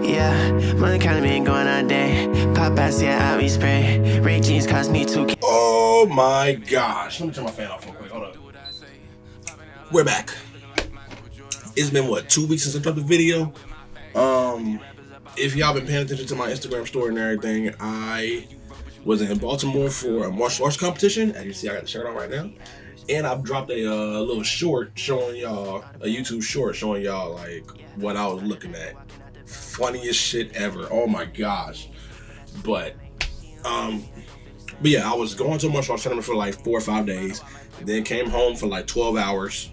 Yeah, money kinda been going all day. Pop ass, yeah, I be spray. Ray jeans cost me 2K. Oh my gosh. Let me turn my fan off real quick. Hold up. We're back. It's been what, 2 weeks since I dropped the video. If y'all been paying attention to my Instagram story and everything, I was in Baltimore for a martial arts competition. As you see, I got the shirt on right now. And I've dropped a little short showing y'all, a YouTube short showing y'all like what I was looking at. Funniest shit ever. Oh my gosh. But yeah, I was going to a martial arts tournament for like 4 or 5 days, then came home for like 12 hours,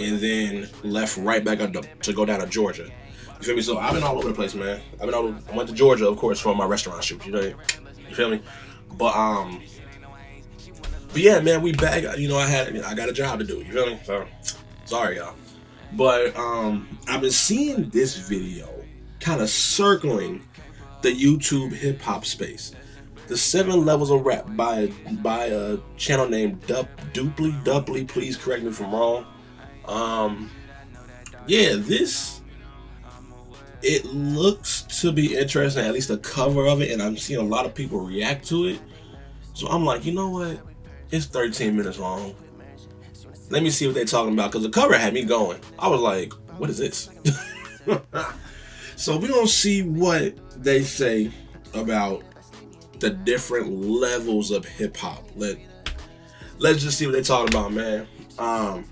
and then left right back up to go down to Georgia. You feel me? So I've been all over the place, man. I went to Georgia, of course, for my restaurant shoot. You know, you feel me? But yeah, man, we back. You know, I got a job to do. You feel me? So sorry, y'all. But I've been seeing this video kind of circling the YouTube hip hop space. The 7 levels of rap by a channel named Duply. Please correct me if I'm wrong. Yeah, it looks to be interesting, at least the cover of it, and I'm seeing a lot of people react to it. So I'm like, you know what? It's 13 minutes long. Let me see what they're talking about, because the cover had me going. I was like, what is this? So we're going to see what they say about the different levels of hip hop. Let's just see what they're talking about, man. And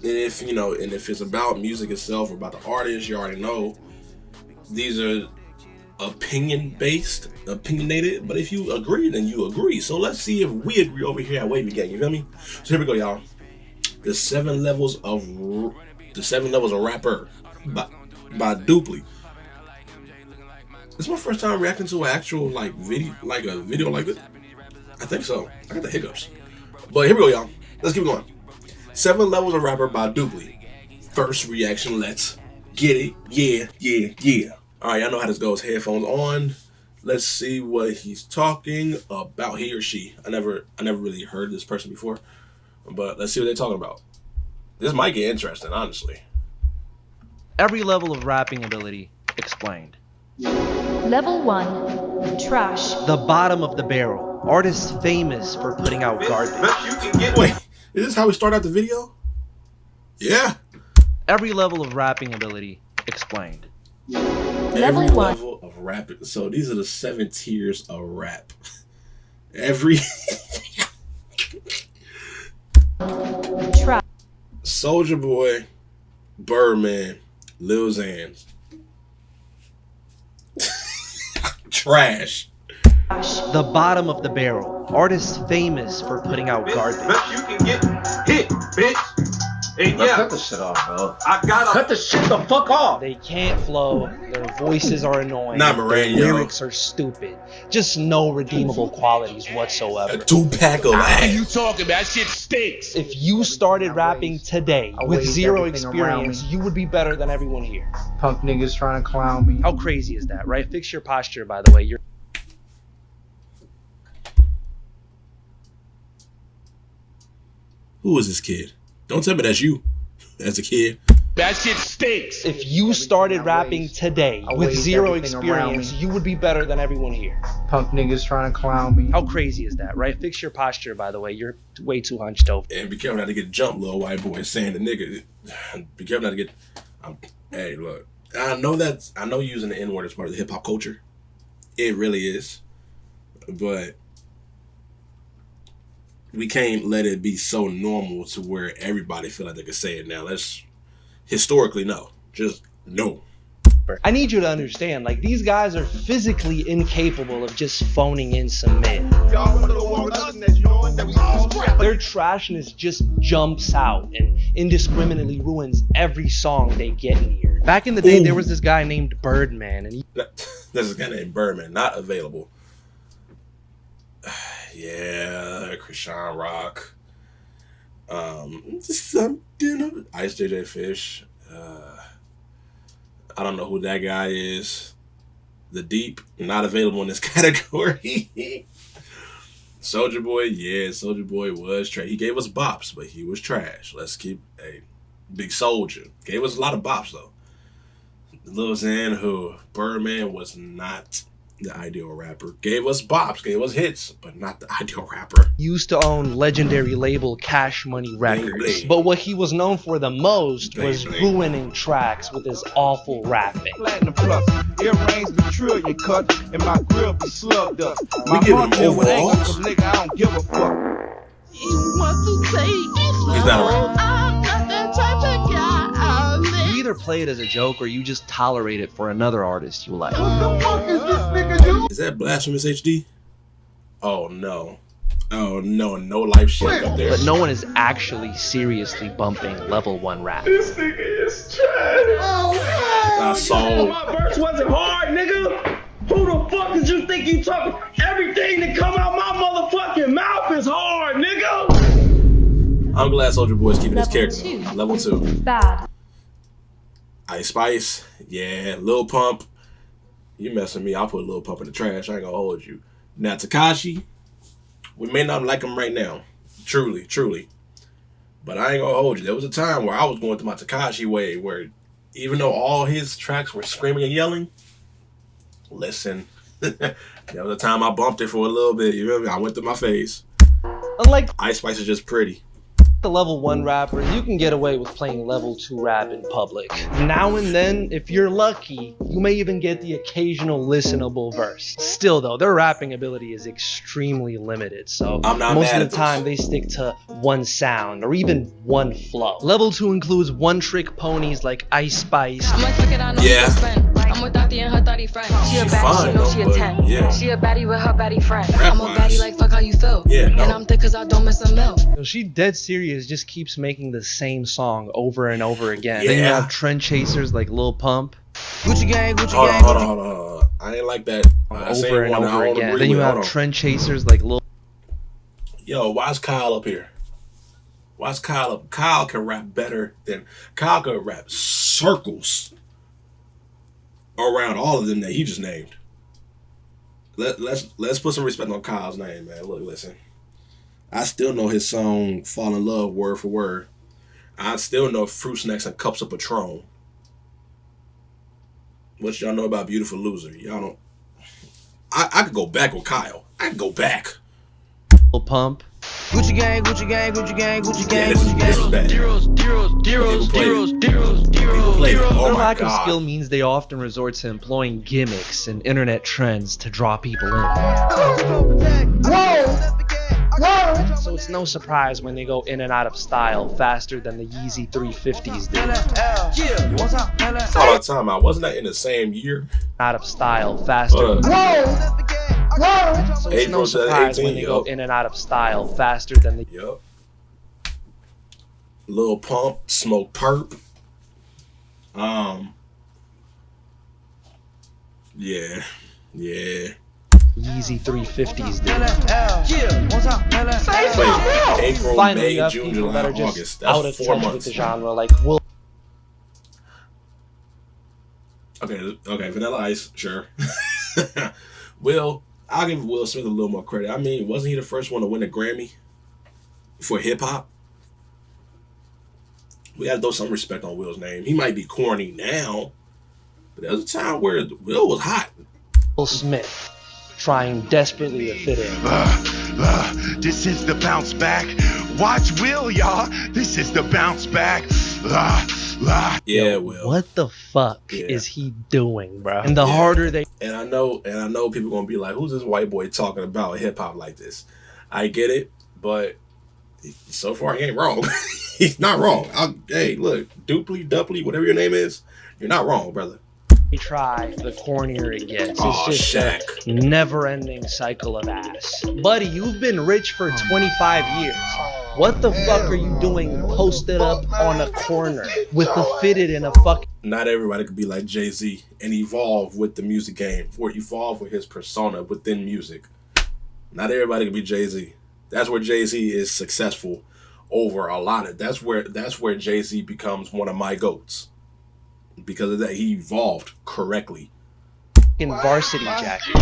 if it's about music itself or about the artist, you already know these are opinionated. But if you agree, then you agree. So let's see if we agree over here at WAVY Gang. You feel me? So here we go, y'all. The 7 levels of rapper by Duply. It's my first time reacting to an actual video like this. I think so. I got the hiccups. But here we go, y'all. Let's keep going. 7 levels of rapper by Duply. First reaction, let's get it. Yeah. Alright, y'all know how this goes. Headphones on. Let's see what he's talking about, he or she. I never really heard this person before. But let's see what they're talking about. This might get interesting, honestly. Every level of rapping ability explained. Level 1, trash. The bottom of the barrel. Artists famous for putting out garbage. Wait, is this how we start out the video? Yeah. Every level of rapping ability explained. Every level of rap. So these are the 7 tiers of rap. Every Trash. Soulja Boy, Birdman, Lil Xans. Trash. The bottom of the barrel. Artists famous for putting out garbage. Best you can get hit, bitch. And yeah, cut the shit off, bro. I gotta Cut the shit the fuck off. They can't flow. Their voices are annoying. Not Moran, their yo. lyrics are stupid. Just no redeemable qualities whatsoever. A 2-pack of ass. you talking about? That shit stinks. If you started rapping today with waved zero everything around experience, me. you would be better than everyone here. Punk niggas trying to clown me. How crazy is that, right? Fix your posture, by the way. You're Who is this kid? Don't tell me that's you. As a kid. That shit stinks. If you started rapping today with waved zero everything around experience, me. you would be better than everyone here. Punk niggas trying to clown me. How crazy is that, right? Fix your posture, by the way. You're way too hunched over. And be careful not to get jumped, little white boy, saying the nigga. Be careful not to get. Hey, look. I know using the N-word is part of the hip hop culture. It really is. But we can't let it be so normal to where everybody feel like they can say it now. Let's historically no. Just no. I need you to understand, like, these guys are physically incapable of just phoning in some men. Their trashness just jumps out and indiscriminately ruins every song they get near. Back in the day, there was this guy named Birdman, and There's a guy named Birdman, not available. Yeah, Krishan Rock. Something. Ice JJ Fish. I don't know who that guy is. The Deep, not available in this category. Soulja Boy, yeah, Soulja Boy was trash. He gave us bops, but he was trash. Let's keep a Big Soulja. Gave us a lot of bops though. Lil Xan, who Birdman was not the ideal rapper. Gave us bops, gave us hits, but not the ideal rapper. Used to own legendary label Cash Money Records, bling. but what he was known for the most Bling, was bling. ruining tracks with his awful rapping. Platinum plus, earrings be trillion cut, and my grill be slugged up. We My give heart him filled with anger, overalls? 'cause nigga, I don't give a fuck. He's not a rapper. You either play it as a joke or you just tolerate it for another artist you like. Is that Blasphemous HD? Oh no. Oh no, no life shit up there. But no one is actually seriously bumping level 1 rap. This nigga is trash. I saw. My verse wasn't hard, nigga. Who the fuck did you think you talking? Everything that come out my motherfucking mouth is hard, nigga. I'm glad Soulja Boy's keeping his Level character. 2. Level 2. Bad. Ice Spice, yeah. Lil Pump, you messing me. I'll put Lil Pump in the trash. I ain't gonna hold you. Now Tekashi, we may not like him right now, truly, truly, but I ain't gonna hold you. There was a time where I was going through my Tekashi way, where even though all his tracks were screaming and yelling, listen, there was a time I bumped it for a little bit. You feel me? I went through my phase. Unlike Ice Spice is just pretty. the level 1 rappers, you can get away with playing level 2 rap in public. Now and then, if you're lucky, you may even get the occasional listenable verse. Still though, their rapping ability is extremely limited, so I'm not most mad of at the time they stick to one sound or even one flow. Level 2 includes one-trick ponies like Ice Spice, I'm like, fuck it, I know Yeah. she a friend. I'm with Dottie and her thotty friend. She a She baddie, fine, she know she though, a but 10. yeah. She a baddie with her baddie friend. Rap I'm a wise. baddie like fuck how you feel. Yeah, no. And I'm thick cause I don't miss a meal. So she dead serious, just keeps making the same song over and over again. Then you Yeah. have trend chasers like Lil Pump, Gucci gang, Gucci Hold on, gang. hold on, hold on, hold on. I ain't like that. I seen over and one I over don't again. agree Then you with. have Hold on. trend chasers like Lil Yo, why's Kyle up here? Why's Kyle up? Kyle can rap better than Kyle can rap circles around all of them that he just named. Let's put some respect on Kyle's name, man. Look, listen. I still know his song "Fall in Love" word for word. I still know Fruit Snacks and Cups of Patron. What y'all know about Beautiful Loser? Y'all don't. I could go back with Kyle. I could go back. Pump. Gucci gang, Gucci gang, Gucci gang, Gucci Yeah, gang, this Gucci is gang. bad. People play it. Oh Their my lack of god. skill means they often resort to employing gimmicks and internet trends to draw people in. So it's no surprise when they go in and out of style faster than the Yeezy 350s did. Hold on, time out. Wasn't that in the same year? Out of style faster. Hold on. So it's no April surprise 2018, when they go yup. in and out of style faster than the Yup. Lil Pump, Smoke Perp. Yeah. Yeezy 350s did. Wait, April, Finally, you May, have June, people that July, are just August. out of That's 4 touch with months. the genre, like Will. Okay, Vanilla Ice, sure. I'll give Will Smith a little more credit. I mean, wasn't he the first one to win a Grammy for hip hop? We gotta throw some respect on Will's name. He might be corny now, but there was a time where Will was hot. Will Smith trying desperately to fit in. This is the bounce back. Watch Will, y'all. This is the bounce back. Yeah, Will. What the fuck Yeah. is he doing, bro? And the Yeah. harder they And I know people gonna be like, "Who's this white boy talking about hip hop like this?" I get it, but so far he ain't wrong. He's not wrong. Hey, look, Dupley, whatever your name is, you're not wrong, brother. try, the cornier it gets. Aw, It's just Shaq. a never-ending cycle of ass. Buddy, you've been rich for 25 years. What the fuck are you doing posted up on a corner with the fitted in a fucking... Not everybody could be like Jay-Z and evolve with the music game, or evolve with his persona within music. Not everybody can be Jay-Z. That's where Jay-Z is successful over a lot of. That's where Jay-Z becomes one of my goats. Because of that, he evolved correctly. varsity jacket.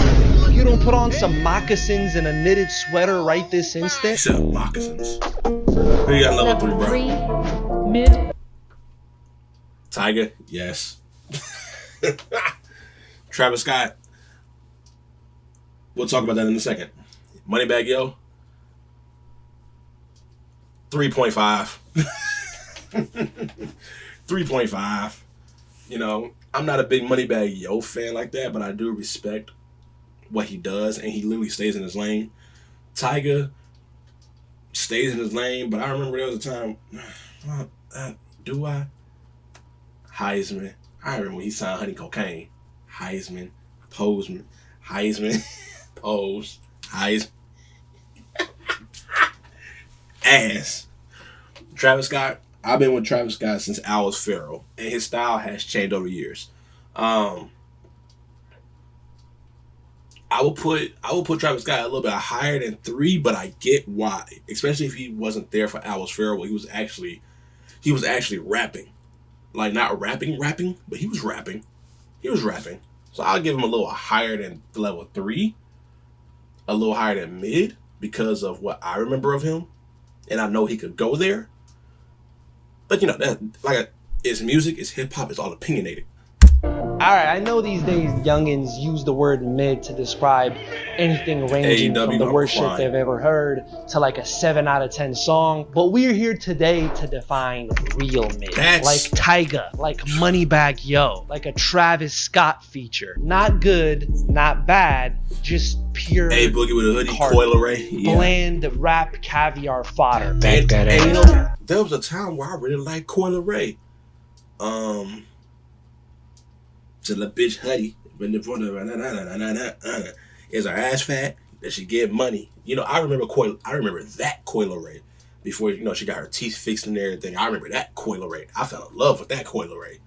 You don't put on some moccasins and a knitted sweater right this He instant? said moccasins. Who you got level 3, bro? Mid. Tiger? Yes. Travis Scott. We'll talk about that in a second. Moneybagg Yo. 3.5. 3.5. You know, I'm not a big Moneybagg Yo fan like that, but I do respect what he does, and he literally stays in his lane. Tyga stays in his lane, but I remember there was a time, do I? Heisman. I remember when he signed Honey Cocaine. Heisman, Poseman, Heisman, Pose, Heisman. Ass. Travis Scott. I've been with Travis Scott since I was Pharaoh, and his style has changed over the years. I will put Travis Scott a little bit higher than 3, but I get why. Especially if he wasn't there for Alice Farrell, he was actually rapping. Like, not rapping, but he was rapping. So I'll give him a little higher than level 3, a little higher than mid, because of what I remember of him, and I know he could go there. But you know, that, like, it's music, it's hip hop, it's all opinionated. Alright, I know these days youngins use the word mid to describe anything ranging from the worst shit they've ever heard to like a 7 out of 10 song, but we're here today to define real mid. Like Tyga, like Moneybagg Yo, like a Travis Scott feature. Not good, not bad, just pure Boogie with a hoodie, Coil Ray. Bland rap caviar fodder. And you know, there was a time where I really liked Coil Ray. To the bitch hoodie, is her ass fat? Does she get money? You know, I remember that Coil Ray before, you know, she got her teeth fixed and everything. I remember that Coil Ray. I fell in love with that Coil Ray.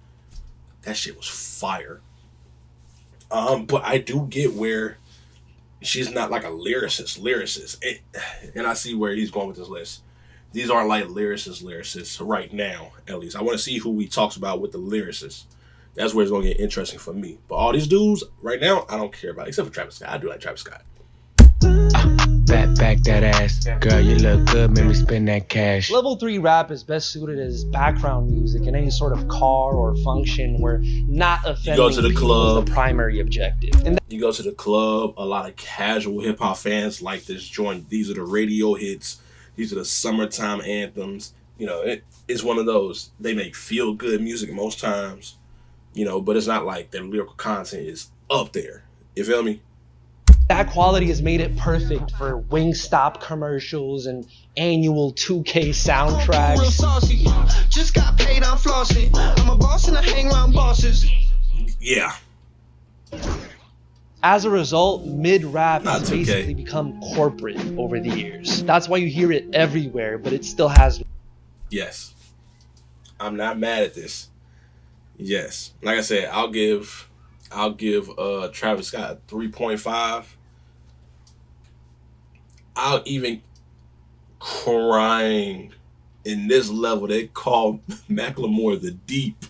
That shit was fire. But I do get where she's not like a lyricist. And I see where he's going with this list. These aren't like lyricists right now, at least. I want to see who he talks about with the lyricists. That's where it's going to get interesting for me. But all these dudes, right now, I don't care about, except for Travis Scott. I do like Travis Scott. Back that ass. Girl, you look good, make me spend that cash. Level 3 rap is best suited as background music in any sort of car or function where not offending you go to the club, is the primary objective. And you go to the club, a lot of casual hip-hop fans like this joint. These are the radio hits. These are the summertime anthems. You know, it's one of those. They make feel-good music most times. You know, but it's not like their lyrical content is up there. You feel me? That quality has made it perfect for Wingstop commercials and annual 2K soundtracks. Real saucy. Just got paid, I'm flossing. I'm a boss and I hang around bosses. Yeah. As a result, mid-rap has basically become corporate over the years. That's why you hear it everywhere, but it still has... Yes. I'm not mad at this. Yes, like I said, I'll give Travis Scott a 3.5. I'll even crying in this level. They call Macklemore the Deep,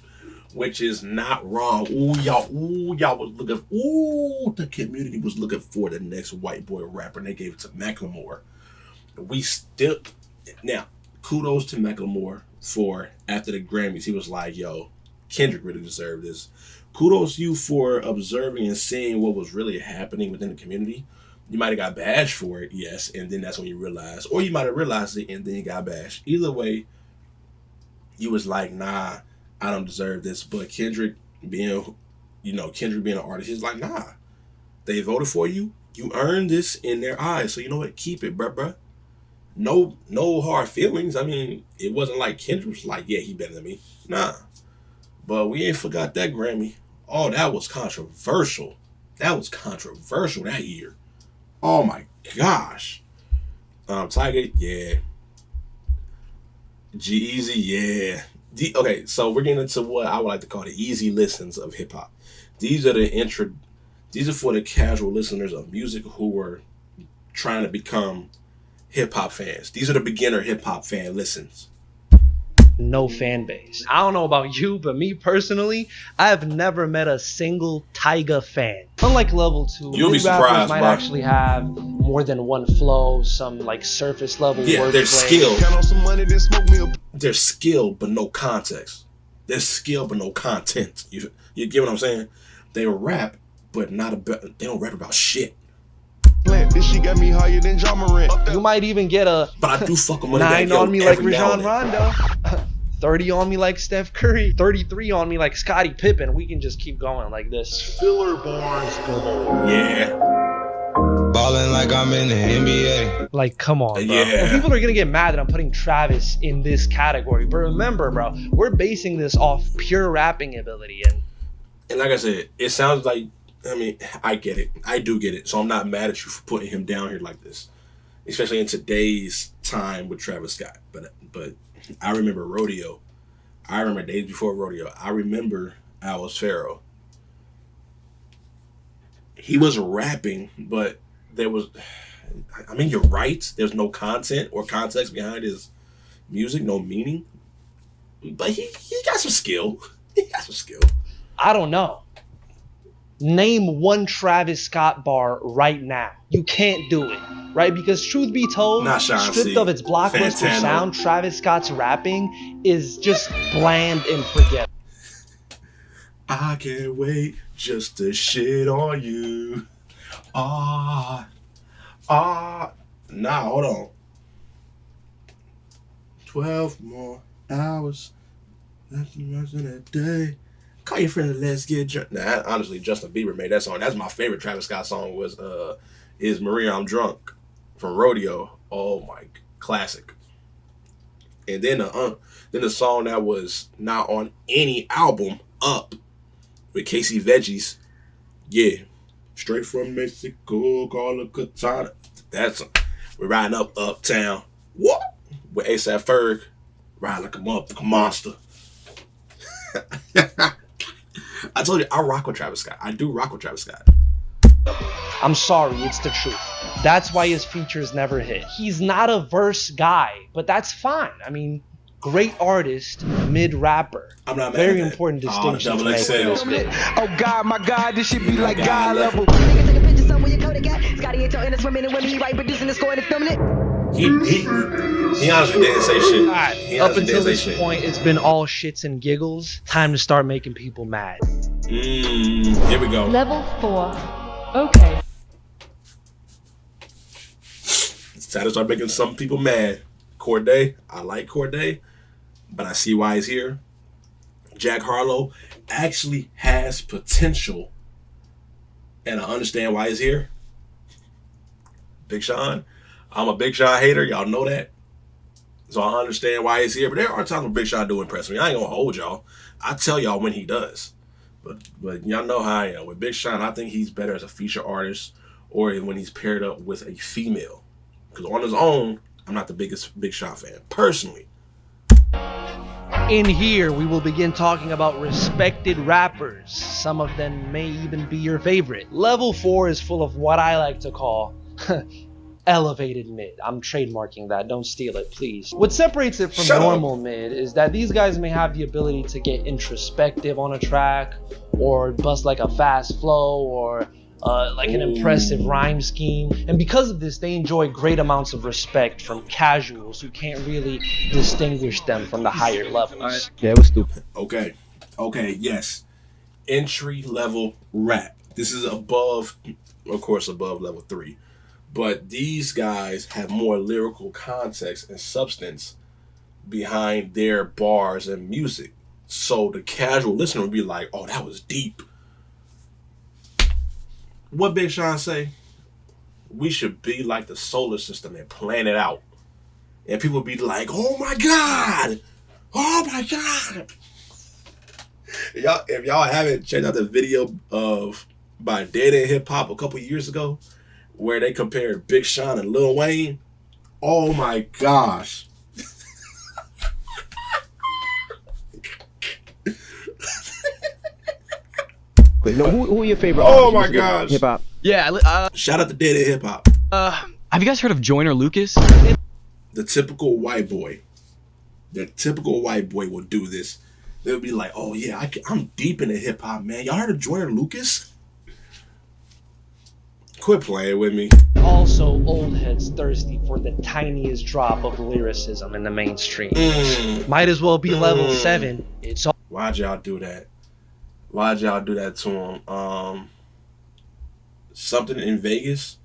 which is not wrong. Y'all was looking. The community was looking for the next white boy rapper, and they gave it to Macklemore. We still now kudos to Macklemore for after the Grammys, he was like, "Yo, Kendrick really deserved this." Kudos to you for observing and seeing what was really happening within the community. You might have got bashed for it, yes, and then that's when you realized, or you might have realized it and then you got bashed. Either way, you was like, nah, I don't deserve this. But Kendrick being an artist, he's like, nah, they voted for you. You earned this in their eyes. So you know what? Keep it, bruh. No hard feelings. I mean, it wasn't like Kendrick was like, yeah, he better than me. Nah. But we ain't forgot that Grammy. Oh, that was controversial. That year. Oh my gosh. Tyga, yeah. G-Eazy, yeah. Okay, so we're getting into what I would like to call the easy listens of hip hop. These are for the casual listeners of music who are trying to become hip hop fans. These are the beginner hip hop fan listens. No fan base. I don't know about you, but me personally, I have never met a single Tyga fan. Unlike level 2, you'll be surprised, might actually have more than one flow, some like surface level wordplay. They're skilled. They're skilled, but no context. There's skill but no content. You get what I'm saying? They rap, but they don't rap about shit. This shit got me higher than John Morant. You might even get a But I do fuck them 9 on me like Rajon Rondo, 30 on me like Steph Curry, 33 on me like Scottie Pippen. We can just keep going like this. Filler bars galore. Yeah. Ballin' like I'm in the NBA. Like, come on, bro. Yeah. And people are gonna get mad that I'm putting Travis in this category. But remember, bro, we're basing this off pure rapping ability. And like I said, it sounds like, I mean, I get it. I do get it. So I'm not mad at you for putting him down here like this. Especially in today's time with Travis Scott. But I remember Rodeo. I remember days before Rodeo. I remember Alice Farrow. He was rapping, but there was, I mean, you're right. There's no content or context behind his music, no meaning. But he got some skill. He got some skill. I don't know. Name one Travis Scott bar right now. You can't do it, right? Because truth be told, stripped of its blockbuster Fantano. sound, Travis Scott's rapping is just bland and forgettable. I can't wait just to shit on you. Nah, hold on. 12 more hours. That's the rest of that day. Call your friend and let's get drunk. Nah, honestly, Justin Bieber made that song. That's my favorite Travis Scott song is Maria, I'm Drunk from Rodeo. Oh my, classic. And then the song that was not on any album, Up, with Casey Veggies. Yeah. Straight from Mexico, call a katana. We're riding uptown. What? With A$AP Ferg. Riding like a motherfucking monster. I told you, I rock with Travis Scott. I do rock with Travis Scott. I'm sorry, it's the truth. That's why his features never hit. He's not a verse guy, but that's fine. I mean, great artist, mid-rapper. I'm not mad Very at that. important distinction to make XL. in this bit. Oh God, my God, this shit be like God level. He honestly didn't say shit. Alright, He up honestly until didn't say this shit. point, it's been all shits and giggles. Time to start making people mad. Here we go. Level 4. Okay. It's time to start making some people mad. Corday, I like Corday, but I see why he's here. Jack Harlow actually has potential, and I understand why he's here. Big Sean, I'm a Big Sean hater. Y'all know that. So I understand why he's here. But there are times when Big Sean do impress me. I ain't gonna hold y'all. I tell y'all when he does. But y'all know how I am. With Big Sean, I think he's better as a feature artist or when he's paired up with a female. Because on his own, I'm not the biggest Big Sean fan, personally. In here, we will begin talking about respected rappers. Some of them may even be your favorite. Level 4 is full of what I like to call elevated mid. I'm trademarking that. Don't steal it, please. What separates it from normal mid is that these guys may have the ability to get introspective on a track or bust like a fast flow or like an impressive rhyme scheme. And because of this, they enjoy great amounts of respect from casuals who can't really distinguish them from the higher levels. Yeah, it was stupid. Okay, yes. Entry level rap. This is above, of course, above level 3. But these guys have more lyrical context and substance behind their bars and music. So the casual listener would be like, oh, that was deep. What Big Sean say? We should be like the solar system and plan it out. And people would be like, oh my God. Oh my God. If y'all haven't checked out the video by Dead End Hip Hop a couple years ago, where they compared Big Sean and Lil Wayne, oh my gosh. Wait, no, who are your favorite? Oh my gosh. Hip hop. Yeah. Shout out to Dead End Hip Hop. Have you guys heard of Joyner Lucas? The typical white boy. The typical white boy will do this. They'll be like, oh yeah, I'm deep into hip hop, man. Y'all heard of Joyner Lucas? Quit playing with me. Also, old heads thirsty for the tiniest drop of lyricism in the mainstream. Might as well be level 7. It's all Why'd y'all do that? Why'd y'all do that to him? Something in Vegas.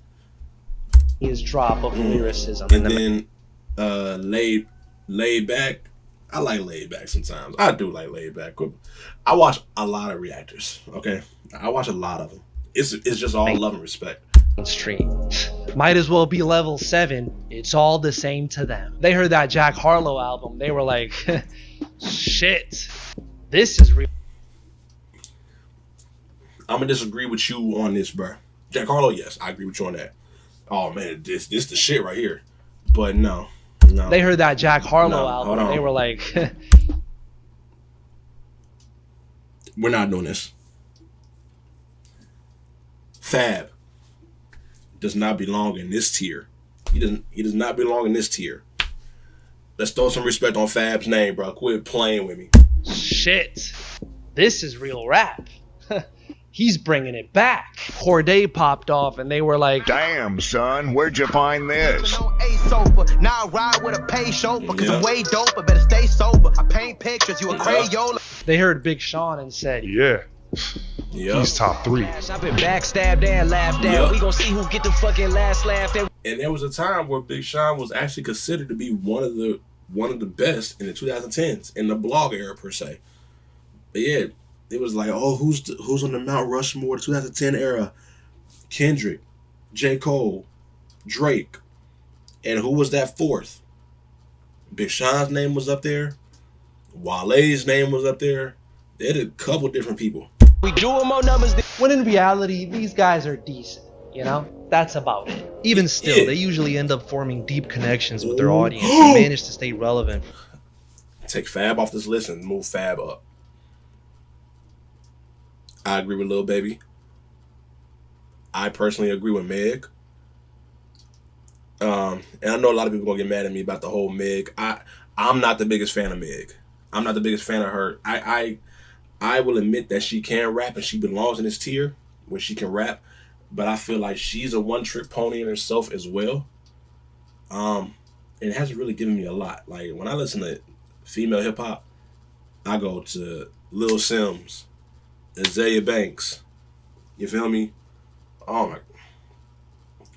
His drop of lyricism. And then laid back. I like laid back sometimes. I do like laid back. I watch a lot of reactors. Okay, I watch a lot of them. It's just all love and respect. Stream. Might as well be level 7. It's all the same to them. They heard that Jack Harlow album. They were like, shit, this is real. I'm gonna disagree with you on this, bro. Jack Harlow, yes, I agree with you on that. Oh man, this the shit right here. But no. They heard that Jack Harlow album. They were like, we're not doing this. Fab does not belong in this tier. He does not belong in this tier. Let's throw some respect on Fab's name, bro. Quit playing with me. shit, this is real rap. He's bringing it back. Corday popped off and they were like, damn, son, where'd you find this? Now I ride with a pay chauffeur, cause I'm way dope, I better stay sober. I paint pictures, you a Crayola. They heard Big Sean and said, yeah. He's top 3. I've been backstabbed and laughed at. We gon' see who get the fucking last laugh. And there was a time where Big Sean was actually considered to be one of the best in the 2010s in the blog era per se. But yeah, it was like, oh, who's on the Mount Rushmore 2010 era? Kendrick, J. Cole, Drake, and who was that fourth? Big Sean's name was up there. Wale's name was up there. They had a couple different people. We do more numbers. When in reality, these guys are decent. You know, that's about it. Even still, they usually end up forming deep connections with their audience and manage to stay relevant. Take Fab off this list and move Fab up. I agree with Lil Baby. I personally agree with Meg. And I know a lot of people gonna get mad at me about the whole Meg. I'm not the biggest fan of Meg. I'm not the biggest fan of her. I will admit that she can rap and she belongs in this tier where she can rap, but I feel like she's a one-trick pony in herself as well. And it hasn't really given me a lot. Like when I listen to female hip hop, I go to Lil Sims, Azalea Banks. You feel me? Oh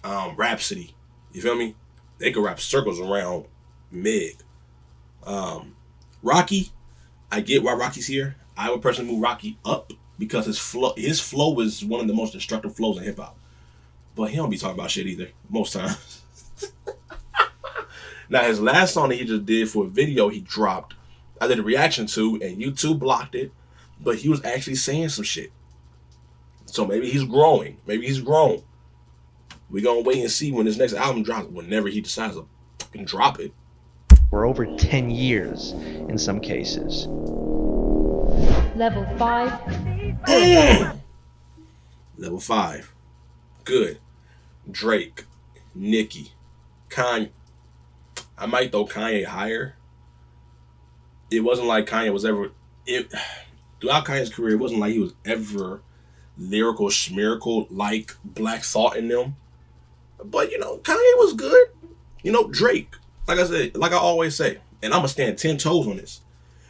my. Rhapsody. You feel me? They could wrap circles around Meg. Rocky, I get why Rocky's here. I would personally move Rocky up because his flow is one of the most destructive flows in hip hop. But he don't be talking about shit either most times. Now his last song that he just did for a video he dropped, I did a reaction to, and YouTube blocked it, but he was actually saying some shit. So maybe he's growing. Maybe he's grown. We're gonna wait and see when his next album drops, whenever he decides to fucking drop it. For over 10 years in some cases. Level 5. Level 5. Good. Drake. Nicki. Kanye. I might throw Kanye higher. It wasn't like Kanye was ever... Throughout Kanye's career, it wasn't like he was ever lyrical, schmirical like Black Thought in them. But, you know, Kanye was good. You know, Drake. Like I said, like I always say, and I'm going to stand 10 toes on this.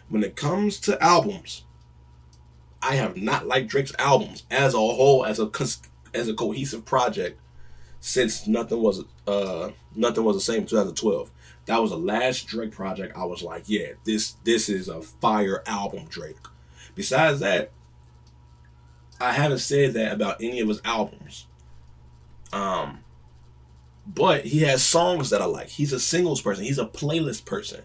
When it comes to albums, I have not liked Drake's albums as a whole, as a cohesive project since Nothing Was the Same in 2012. That was the last Drake project I was like, yeah, this is a fire album, Drake. Besides that, I haven't said that about any of his albums. But he has songs that I like. He's a singles person. He's a playlist person.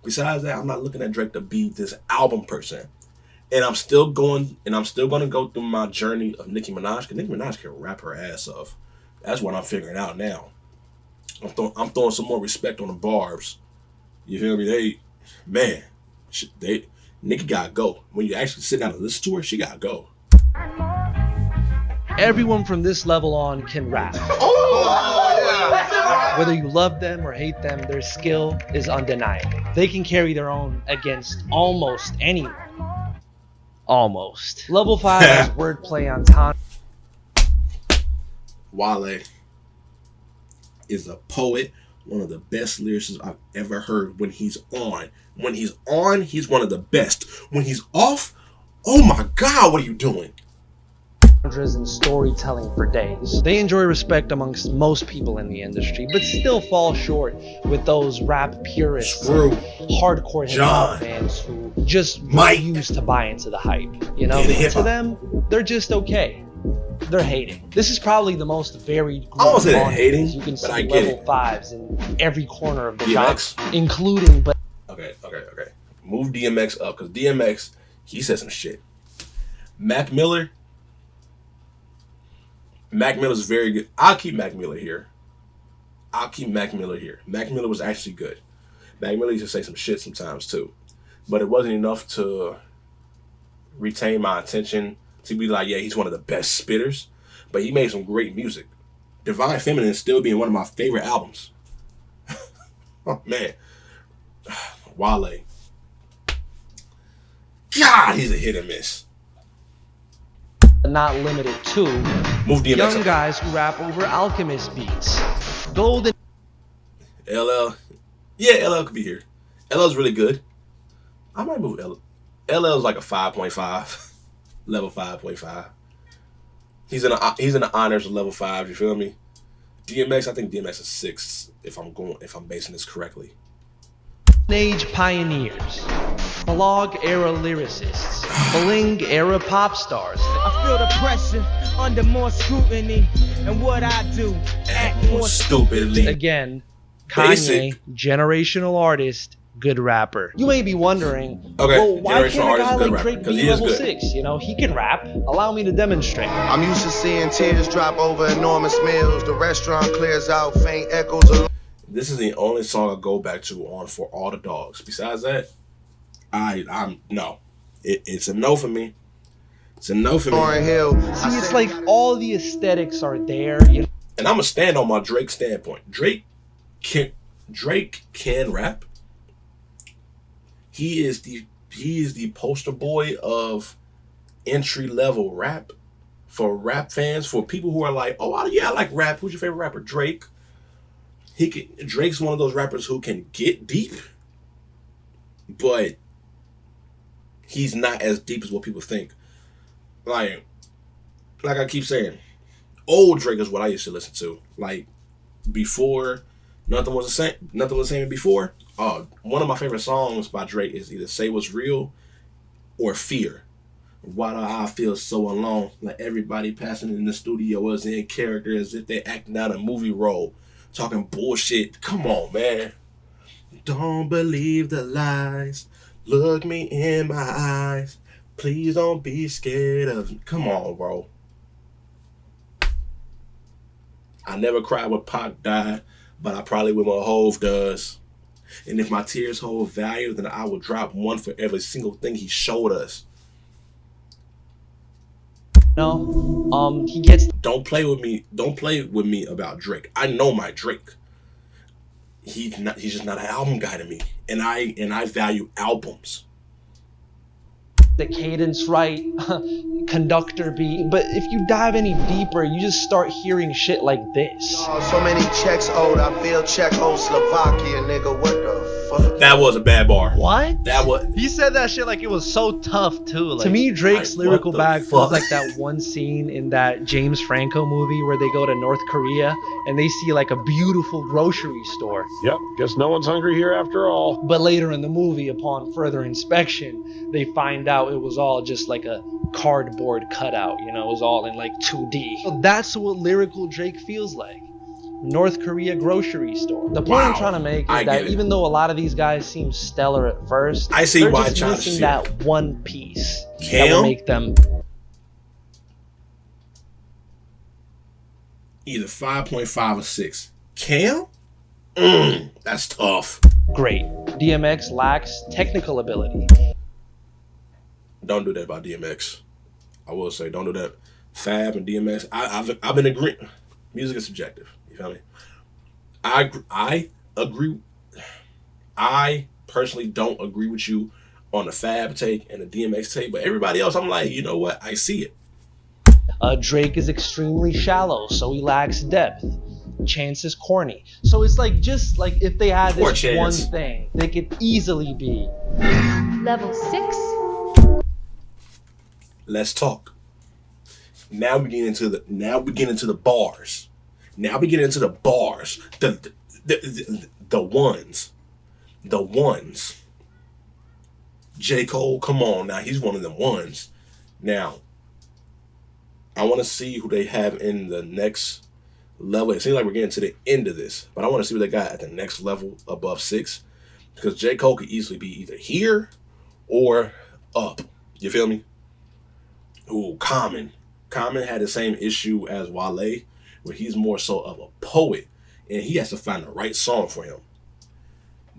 Besides that, I'm not looking at Drake to be this album person. And I'm still going to go through my journey of Nicki Minaj, because Nicki Minaj can rap her ass off. That's what I'm figuring out now. I'm throwing some more respect on the barbs. You feel me? Nicki gotta go. When you actually sit down and listen to her, she gotta go. Everyone from this level on can rap. Whether you love them or hate them, their skill is undeniable. They can carry their own against almost anyone. Almost. Level 5 has wordplay on time. Wale is a poet one of the best lyricists I've ever heard when he's on. When he's on, he's one of the best. When he's off, oh my God, what are you doing? And storytelling for days. They enjoy respect amongst most people in the industry, but still fall short with those rap purists, hardcore hip hop fans who just refuse to buy into the hype. You know, to them, they're just okay. They're hating. This is probably the most varied group of hating. You can see level 5s in every corner of the genre, including. But okay. Move DMX up, because DMX, he said some shit. Mac Miller's very good. I'll keep Mac Miller here. Mac Miller was actually good. Mac Miller used to say some shit sometimes too, but it wasn't enough to retain my attention to be like, yeah, he's one of the best spitters. But he made some great music. Divine Feminine still being one of my favorite albums. Oh man, Wale. God, he's a hit and miss. Not limited to young guys who rap over Alchemist beats. Golden. LL. Yeah, LL could be here. LL's really good. I might move LL. LL's like a 5.5. Level 5.5. He's in the honors of level 5, you feel me? DMX, I think DMX is 6 if I'm basing this correctly. Age pioneers. Blog era lyricists. Bling era pop stars. I feel the pressure under more scrutiny, and what I do, act more stupidly. Again, Kanye, generational artist, good rapper. You may be wondering, well, why can't a guy like Drake be level 6? You know, he can rap. Allow me to demonstrate. I'm used to seeing tears drop over enormous meals. The restaurant clears out, faint echoes. This is the only song I go back to on For All the Dogs. Besides that, I'm no. It's a no for me. It's a no for me. See, it's like all the aesthetics are there. You know? And I'm gonna stand on my Drake standpoint. Drake can rap. He is the poster boy of entry level rap for rap fans, for people who are like, oh yeah, I like rap. Who's your favorite rapper? Drake. Drake's one of those rappers who can get deep, but he's not as deep as what people think. Like I keep saying, old Drake is what I used to listen to. Like before, nothing was the same before. One of my favorite songs by Drake is either Say What's Real or Fear. Why do I feel so alone? Like everybody passing in the studio is in character as if they're acting out a movie role. Talking bullshit. Come on, man. Don't believe the lies. Look me in my eyes. Please don't be scared of me. Come on, bro. I never cried when Pac died, but I probably will when Hove does. And if my tears hold value, then I will drop one for every single thing he showed us. No, he gets. Don't play with me. Don't play with me about Drake. I know my Drake. He's just not an album guy to me, and I value albums. The cadence right, conductor beat. But if you dive any deeper, you just start hearing shit like this. So many checks owed. I feel Czechoslovakia, nigga. What the fuck? That was a bad bar. What? That was. He said that shit like it was so tough too. Like, to me, Drake's lyrical bag feels like that one scene in that James Franco movie where they go to North Korea and they see like a beautiful grocery store. Yep, guess no one's hungry here after all. But later in the movie, upon further inspection, they find out it was all just like a cardboard cutout. You know, it was all in like 2D. So that's what lyrical Drake feels like. North Korea grocery store. The point I'm trying to make is that even though a lot of these guys seem stellar at first, I see they're why just missing that one piece Cam? that will make them either 5.5 or 6. Cam? That's tough. Great. DMX lacks technical ability. Don't do that about DMX. I will say, don't do that. Fab and DMX. I've been agreeing. Music is subjective. You feel me? I agree. I personally don't agree with you on the Fab take and the DMX take, but everybody else, I'm like, you know what? I see it. Drake is extremely shallow, so he lacks depth. Chance is corny. So it's like, just like if they had Poor this Chance. one thing, they could easily be Level 6. Let's talk. Now we get into the bars. Now we get into the bars. The ones. The ones. J. Cole, come on now. He's one of them ones. Now, I want to see who they have in the next level. It seems like we're getting to the end of this, but I want to see what they got at the next level above 6. Because J. Cole could easily be either here or up. You feel me? Ooh, Common. Common had the same issue as Wale, where he's more so of a poet, and he has to find the right song for him.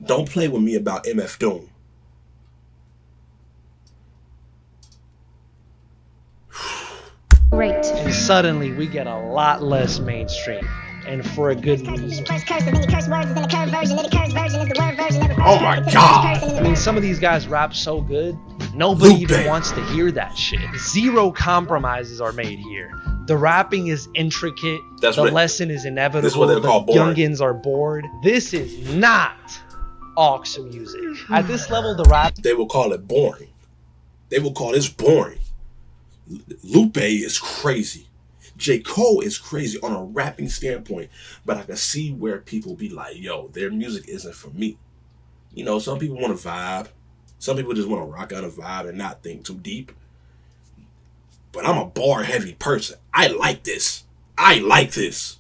Don't play with me about MF Doom. Great. And suddenly we get a lot less mainstream, and for a good reason. Oh my God. I mean, some of these guys rap so good, nobody even wants to hear that shit. Zero compromises are made here. The rapping is intricate. The lesson is inevitable. This is what they call boring. Youngins are bored. This is not aux music. At this level, the rap... They will call it boring. They will call this boring. Lupe is crazy. J. Cole is crazy on a rapping standpoint, but I can see where people be like, yo, their music isn't for me. You know, some people want to vibe. Some people just want to rock out a vibe and not think too deep. But I'm a bar-heavy person. I like this. I like this.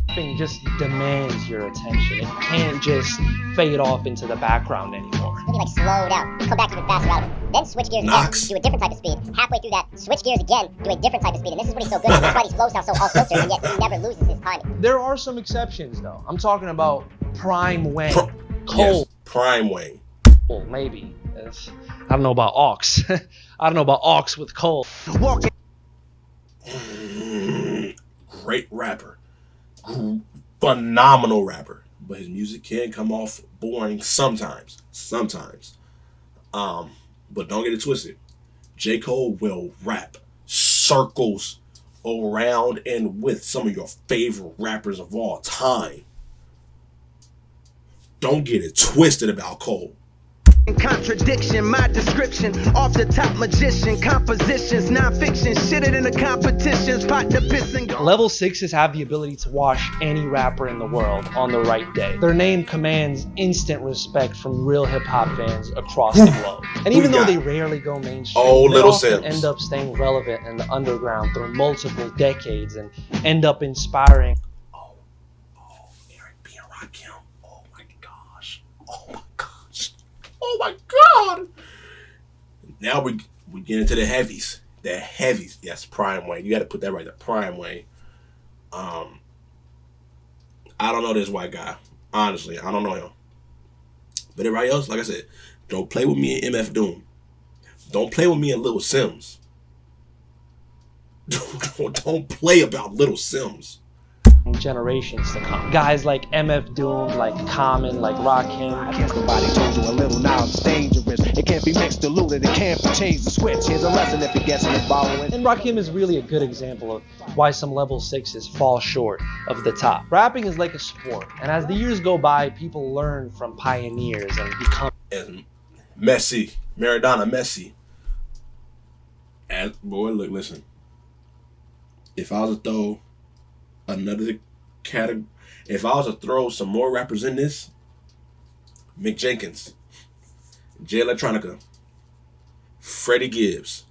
Rapping just demands your attention. It can't just fade off into the background anymore. Really like slow down, come back even faster out of it. Then switch gears again, do a different type of speed. Halfway through that, switch gears again, do a different type of speed. And this is what he's so good at. That's why these flows sound so all-filtered, and yet he never loses his timing. There are some exceptions, though. I'm talking about Prime Wayne. Cole. Yes, Prime Wayne. Maybe. I don't know about aux. I don't know about aux with Cole. Great rapper. Phenomenal rapper. But his music can come off boring sometimes. But don't get it twisted. J. Cole will rap circles around and with some of your favorite rappers of all time. Don't get it twisted about Cole. Contradiction, my description, off the top magician, compositions, non-fiction, shit it in the competitions, pot the piss and go. Level 6s have the ability to wash any rapper in the world on the right day. Their name commands instant respect from real hip-hop fans across the globe. And even though they rarely go mainstream, they often end up staying relevant in the underground through multiple decades and end up inspiring. Oh my God! Now we get into the heavies. The heavies. Yes, Prime Wayne. You got to put that right there. Prime Wayne. I don't know this white guy. Honestly, I don't know him. But everybody else, like I said, don't play with me in MF Doom. Don't play with me in Little Sims. Don't play about Little Sims. Generations to come. Guys like MF Doom, like Common, like Rakim. I guess nobody told you a little knowledge is dangerous. It can't be mixed, diluted, it can't be changed the switch. Here's a lesson if you're guessing and following. And Rakim is really a good example of why some level 6s fall short of the top. Rapping is like a sport, and as the years go by, people learn from pioneers and become. And Messi, Maradona, Messi. And boy, look, listen. If I was to throw another category, if I was to throw some more rappers in this, Mick Jenkins, Jay Electronica, Freddie Gibbs,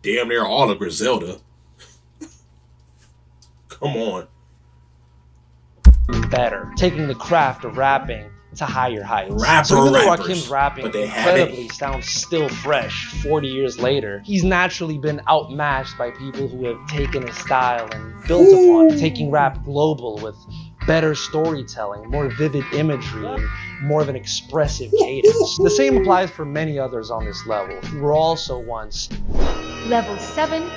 damn near all of Griselda. Come on. Better. Taking the craft of rapping to higher heights. Rappers, so even though Rakim's rapping but they incredibly sounds still fresh 40 years later, he's naturally been outmatched by people who have taken his style and built upon it, taking rap global with better storytelling, more vivid imagery, and more of an expressive cadence. The same applies for many others on this level, who were also once Level 7,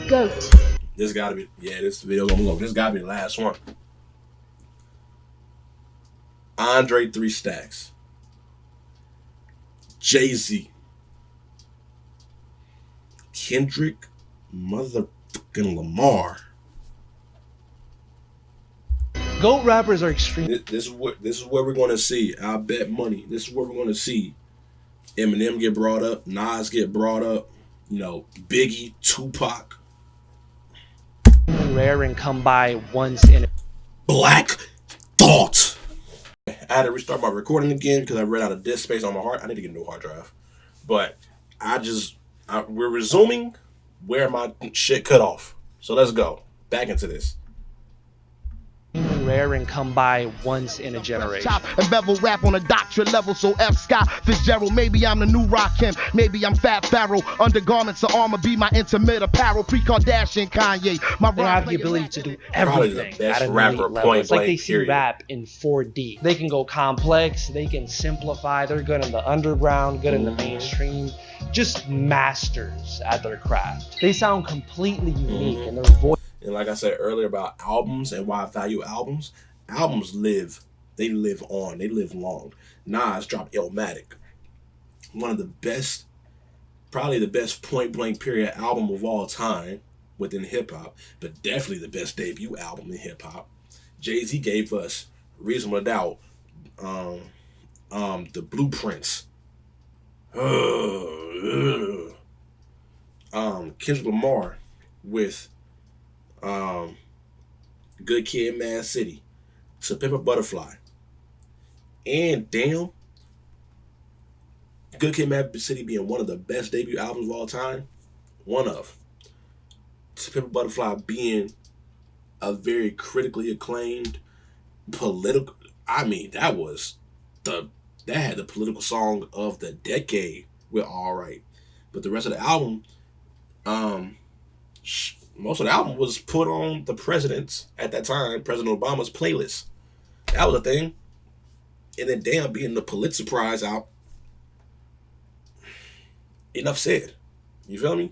GOAT. This gotta be, this video gonna go. This gotta be the last one. Andre 3 Stacks, Jay-Z, Kendrick motherfucking Lamar. GOAT rappers are extreme. This is what we're gonna see. I bet money. This is what we're gonna see. Eminem get brought up. Nas get brought up. You know, Biggie, Tupac. Rare and come by once in a Black Thought. I had to restart my recording again because I ran out of disk space on my hard. I need to get a new hard drive. But we're resuming where my shit cut off. So let's go back into this. Rare and come by once in a generation. And bevel rap on a doctorate level, so F. Scott Fitzgerald. Maybe I'm the new Rakim, maybe I'm Fat Pharaoh. Undergarments of armor be my intimate apparel. Pre-Kardashian Kanye. They have the ability to do everything at an elite level. It's like they see rap in 4D. They can go complex, they can simplify. They're good in the underground, good in the mainstream. Just masters at their craft. They sound completely unique in their voice. And like I said earlier about albums and why I value albums live. They live on. They live long. Nas dropped Illmatic. One of the best, probably the best point blank period album of all time within hip hop, but definitely the best debut album in hip hop. Jay-Z gave us Reasonable Doubt, The Blueprints. Kendrick Lamar with Good Kid, Mad City, To Pimp a Butterfly, and damn, Good Kid, Mad City being one of the best debut albums of all time. One of To Pimp a Butterfly being a very critically acclaimed political. I mean, that had the political song of the decade with All Right, but the rest of the album, most of the album was put on the president's, at that time, President Obama's playlist. That was a thing. And then damn, being the Pulitzer Prize out. Enough said. You feel me?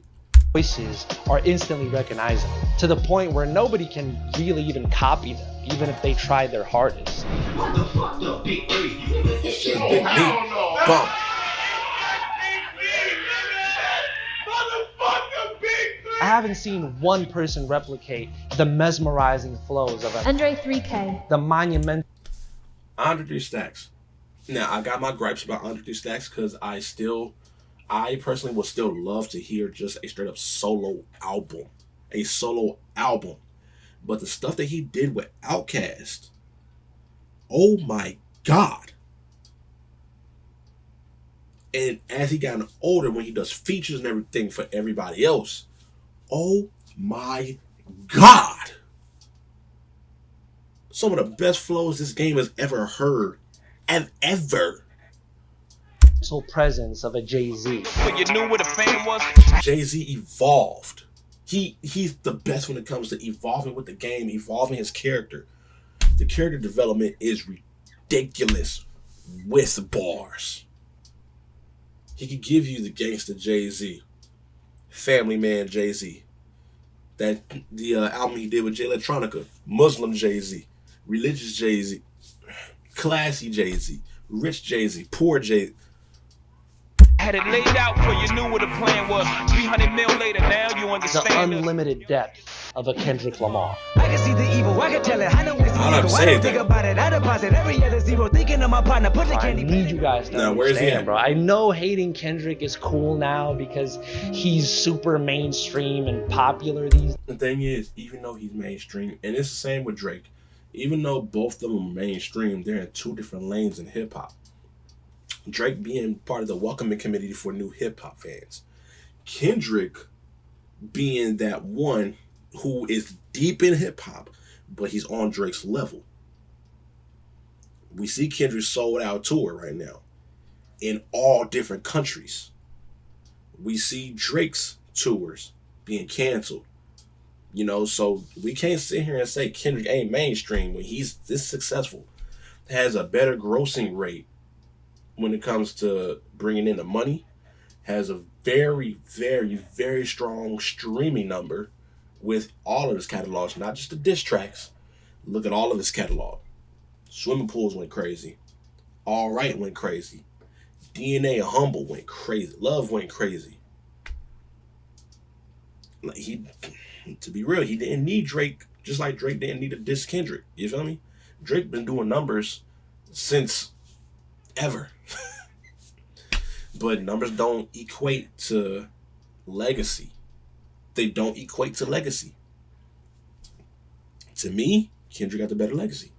Voices are instantly recognizable to the point where nobody can really even copy them, even if they try their hardest. What the fuck up, Big B? It's just Big B. Bump. I haven't seen one person replicate the mesmerizing flows of Andre 3K. the monumental. Andre 3 Stacks. Now, I got my gripes about Andre 3 Stacks because I personally would still love to hear just a straight up solo album. A solo album. But the stuff that he did with Outkast, oh my God. And as he got older, when he does features and everything for everybody else, oh my God. Some of the best flows this game has ever heard. Ever. Presence of a Jay-Z. But you knew what a fan was? Jay-Z evolved. He's the best when it comes to evolving with the game, evolving his character. The character development is ridiculous with bars. He could give you the gangster Jay-Z, family man Jay-Z, the album he did with Jay Electronica, Muslim Jay-Z, religious Jay-Z, classy Jay-Z, rich Jay-Z, poor Jay-Z. Had it laid out for you, knew what the plan was. 300 mil later, now you understand. The unlimited depth of a Kendrick Lamar. I can see the evil, I can tell it. I know it's illegal. I don't think about it. I deposit every other zero. Thinking of my partner, put the candy. I need you guys to now, where's he at? bro. I know hating Kendrick is cool now because he's super mainstream and popular these. The thing is, even though he's mainstream, and it's the same with Drake, even though both of them are mainstream, they're in two different lanes in hip hop. Drake being part of the welcoming committee for new hip hop fans. Kendrick being that one who is deep in hip hop, but he's on Drake's level. We see Kendrick's sold out tour right now in all different countries. We see Drake's tours being canceled. You know, so we can't sit here and say Kendrick ain't mainstream when he's this successful. Has a better grossing rate when it comes to bringing in the money, has a very, very, very strong streaming number with all of his catalogs, not just the diss tracks. Look at all of his catalog. Swimming Pools went crazy. All Right went crazy. DNA and Humble went crazy. Love went crazy. To be real, he didn't need Drake, just like Drake didn't need to diss Kendrick. You feel me? Drake been doing numbers since ever. But numbers don't equate to legacy. They don't equate to legacy. To me, Kendrick got the better legacy.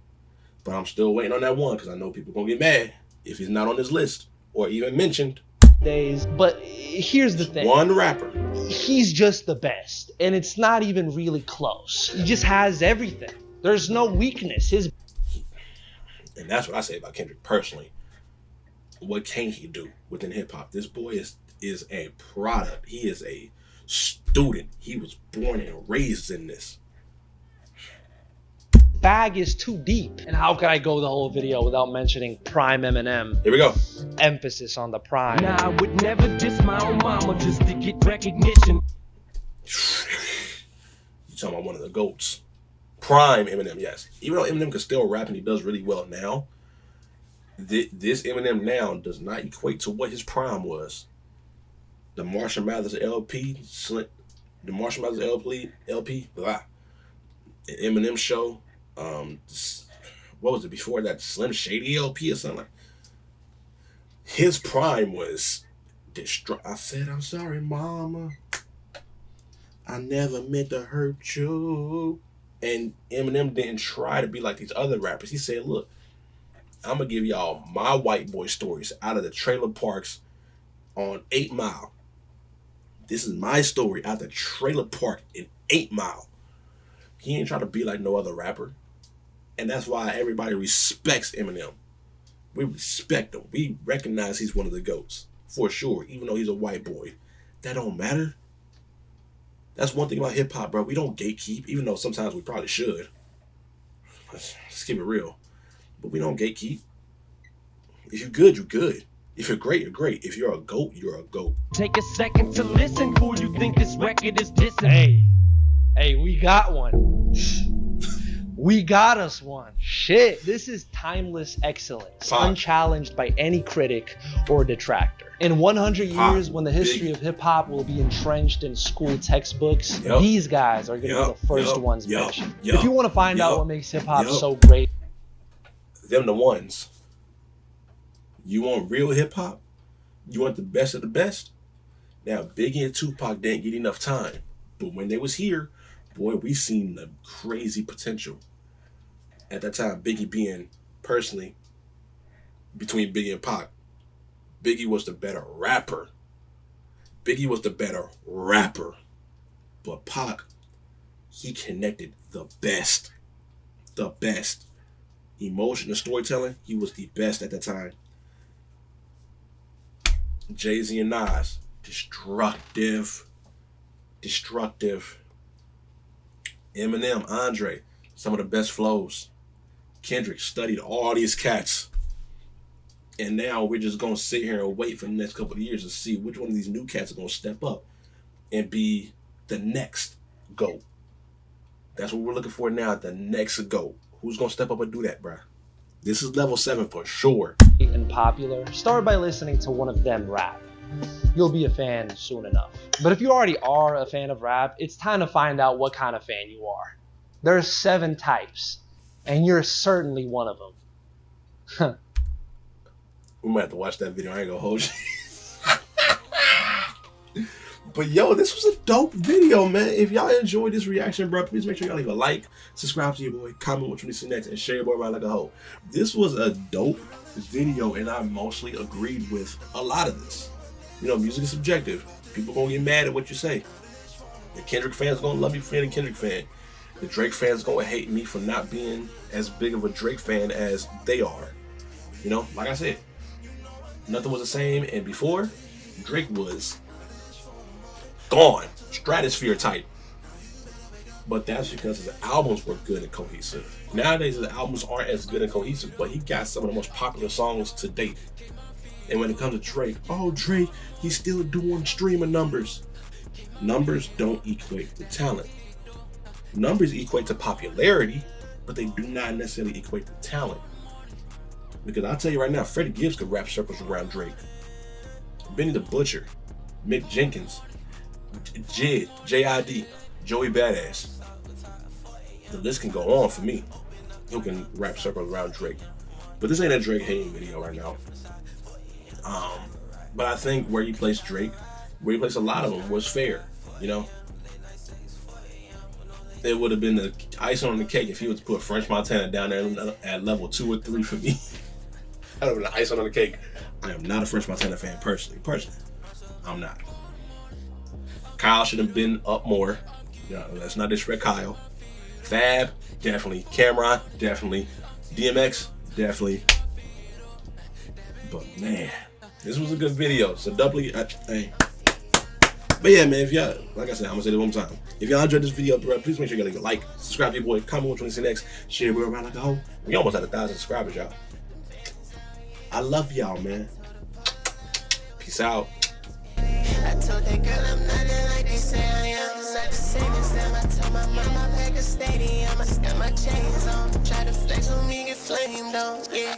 But I'm still waiting on that one because I know people gonna get mad if he's not on this list or even mentioned. Days, but here's the thing. One rapper. He's just the best, and it's not even really close. He just has everything. There's no weakness. And that's what I say about Kendrick personally. What can he do within hip hop? This boy is a product. He is a student. He was born and raised in this. Bag is too deep. And how could I go the whole video without mentioning Prime Eminem? Here we go. Emphasis on the prime. Nah, I would never diss my own mama just to get recognition. You talking about one of the GOATs. Prime Eminem, yes. Even though Eminem can still rap and he does really well now, this Eminem now does not equate to what his prime was. The Marshall Mathers LP, the Marshall Mathers LP, blah. An Eminem show. What was it before that? Slim Shady LP or something like. His prime was I said, I'm sorry, mama. I never meant to hurt you. And Eminem didn't try to be like these other rappers. He said, look, I'm going to give y'all my white boy stories out of the trailer parks on 8 Mile. This is my story out of the trailer park in 8 Mile. He ain't trying to be like no other rapper. And that's why everybody respects Eminem. We respect him. We recognize he's one of the GOATs. For sure. Even though he's a white boy. That don't matter. That's one thing about hip-hop, bro. We don't gatekeep. Even though sometimes we probably should. Let's keep it real. But we don't gatekeep. If you're good, you're good. If you're great, you're great. If you're a GOAT, you're a GOAT. Take a second to listen. Who you think this record is dissing? Hey, we got one. We got us one. Shit, this is timeless excellence, unchallenged by any critic or detractor. In 100 years, when the history of hip-hop will be entrenched in school textbooks, these guys are going to be the first ones mentioned. If you want to find out what makes hip-hop so great, them the ones. You want real hip-hop? You want the best of the best? Now, Biggie and Tupac didn't get enough time. But when they was here, boy, we seen the crazy potential. At that time, Biggie being, personally, between Biggie and Pac, Biggie was the better rapper. Biggie was the better rapper. But Pac, he connected the best. The best. Emotion and storytelling, he was the best at that time. Jay-Z and Nas, destructive. Eminem, Andre, some of the best flows. Kendrick studied all these cats. And now we're just going to sit here and wait for the next couple of years to see which one of these new cats are going to step up and be the next GOAT. That's what we're looking for now, the next GOAT. Who's going to step up and do that, bruh? This is level 7 for sure. And popular, start by listening to one of them rap. You'll be a fan soon enough. But if you already are a fan of rap, it's time to find out what kind of fan you are. There's 7 types, and you're certainly one of them. We might have to watch that video. I ain't gonna hold you. But yo, this was a dope video, man. If y'all enjoyed this reaction, bro, please make sure y'all leave a like, subscribe to your boy, comment what you need to see next, and share your boy around like a hoe. This was a dope video, and I mostly agreed with a lot of this. You know, music is subjective. People gonna get mad at what you say. The Kendrick fans gonna love you for being a Kendrick fan. The Drake fans gonna hate me for not being as big of a Drake fan as they are. You know, like I said, nothing was the same, and before, Drake was gone, stratosphere type. But that's because his albums were good and cohesive. Nowadays, his albums aren't as good and cohesive, but he got some of the most popular songs to date. And when it comes to Drake, oh, Drake, he's still doing streaming numbers. Numbers don't equate to talent. Numbers equate to popularity, but they do not necessarily equate to talent. Because I'll tell you right now, Freddie Gibbs could rap circles around Drake. Benny the Butcher, Mick Jenkins, J.I.D., Joey Badass. The list can go on for me. who can wrap circles around Drake. But this ain't a Drake hating video right now. But I think where he placed Drake, where he placed a lot of them, was fair. You know, it would have been the icing on the cake if he was to put French Montana down there at level 2 or 3 for me. That would have been the icing on the cake. I am not a French Montana fan personally. I'm not. Kyle should have been up more. You know, let's not disrespect Kyle. Fab, definitely. Cameron, definitely. DMX, definitely. But man, this was a good video. So doubly, hey. But yeah, man, if y'all, like I said, I'm gonna say it one more time. If y'all enjoyed this video, bro, please make sure you leave a like, subscribe to your boy, comment what you want to see next, share it around like a hoe. We almost had 1,000 subscribers, y'all. I love y'all, man. Peace out. I told that girl I'm nothing like they say I am. Not the same as them. I told my mama pack a stadium. I got my chains on. Try to flex on me, get flamed on. Yeah.